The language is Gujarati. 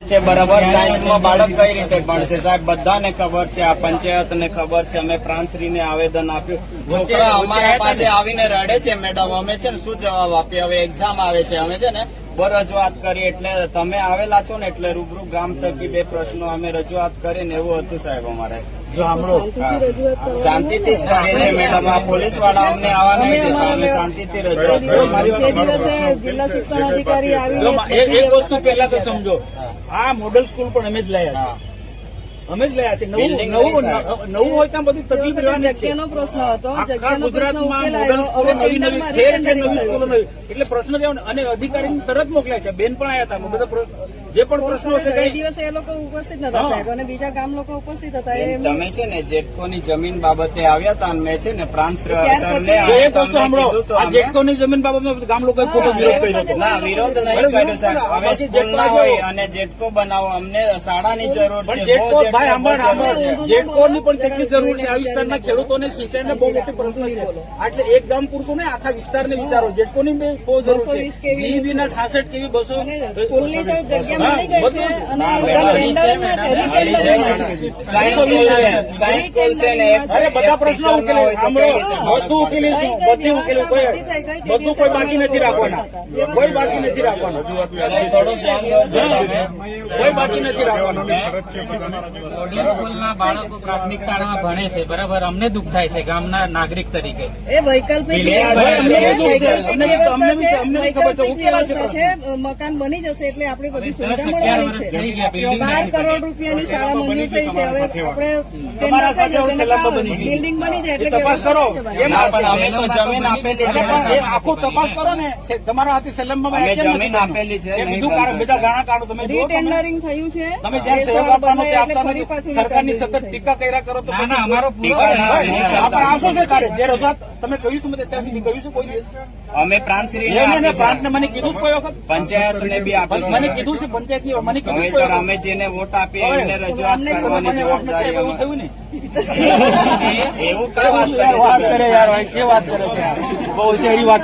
છે બરાબર. સાયન્સમાં બાળક કઈ રીતે ભણશે સાહેબ? બધાને ખબર છે, આ પંચાયતને ખબર છે. અમે પ્રાંતશ્રીને આવેદન આપ્યું, છોકરા અમારા પાસે આવીને રડે છે મેડમ. અમે છે ને શું જવાબ આપીએ? હવે એક્ઝામ આવે છે, અમે છે ને રજૂઆત કરી. એટલે તમે આવેલા છો ને એટલે રૂબરૂ ગામ થકી 2 પ્રશ્નો અમે રજૂઆત કરીને એવું હતું સાહેબ. અમારે શાંતિથી જ કરીએ છીએ મેડમ. આ પોલીસ વાળા અમને આવવા નહીં દેતા, અમે શાંતિથી રજૂઆત જિલ્લા શિક્ષણ અધિકારી આવી એક વસ્તુ પહેલા તો સમજો, આ મોડલ સ્કૂલ પણ અમે જ લાયા છે. અમે જ લાયા છે. નવું હોય ત્યાં બધી તકલીફ રહેવાની છે. જગ્યાનો પ્રશ્ન હતો. આખા ગુજરાતમાં મોડલ સ્કૂલો નવી નવી ઠેર ઠેર નવી સ્કૂલો નવી, એટલે પ્રશ્ન રહેવાનો. અને અધિકારીને તરત મોકલ્યા છે. બેન પણ આવ્યા હતા. બધા જે પણ પ્રશ્નો છે એ દિવસે એ લોકો ઉપસ્થિત નતા સાહેબ, અને બીજા ગામ લોકો ઉપસ્થિત હતા. તમે છે ને જેટકોની જમીન બાબતે આવ્યા હતા અને મેં છે ને પ્રાંત સરને જેટકોની જમીન બાબતમાં ગામ લોકોએ ખોટો વિરોધ કર્યો હતો. ના, વિરોધ નહીં કર્યો સાહેબ. હવે સ્કૂલ ના હોય અને જેટકો બનાવો, અમને શાળાની જરૂર છે. જેટકો ની પણ તેટલી જરૂર છે. આ વિસ્તારના ખેડૂતોને સિંચાઈને બહુ મોટી પ્રશ્ન છે. એટલે એક ગામ પૂરતું નહીં, આખા વિસ્તારને વિચારો. જેટકોની બહુ જરૂર છે. જીબી ના 66 કેવી બસો સ્કૂલની તો જગ્યા મળી ગઈ છે અને ટેન્ડરમાં છે, સાયન્સ સ્કૂલ છે ને અરે બધા પ્રશ્નો બધું ઉકેલીશું, બધું ઉકેલું. બધું કોઈ બાકી નથી રાખવાના, કોઈ બાકી નથી રાખવાનું, કોઈ બાકી નથી રાખવાનું. મોડલ સ્કૂલના બાળકો પ્રાથમિક શાળામાં ભણે છે, બરાબર. અમને દુઃખ થાય છે ગામના નાગરિક તરીકે. એ વૈકલ્પિક વ્યવસ્થા છે. મકાન બની જશે એટલે આપણી બધી સુવિધા મળવાની છે. 12 કરોડ રૂપિયાની શાળા મંજૂર થઈ છે. હવે આપણે બિલ્ડિંગ બની જાય એટલે તપાસ કરો. અમે તો જમીન આપેલી છે, આખું તપાસ કરો ને. તમારા હાથે સેલમમાં જમીન આપેલી છે. બીજું કારણ બધા ગાણા કાઢો. તમે રીટેન્ડરિંગ થયું છે. તમે જ્યાં સહયોગ આપવાનો તે આપતા નથી. સરકારની સતત ટીકા કર્યા કરો તો અમારો આવશો છે તારે જે રજૂઆત તમે કહ્યું છું ત્યાં સુધી કહ્યું છે કોઈ દિવસ? અમે પ્રાંતશ્રી પ્રાંતને મને કીધું કોઈ વખત, પંચાયત ને બી આપી, મને કીધું છે પંચાયત ની, મને કીધું હવે સર અમે જેને વોટ આપીએ એમને રજૂઆત કરવાની જવાબદારી એવું થયું ને. એવું કઈ વાત કરે યાર, કે વાત કરે છે યાર, બહુ શહેરી વાત.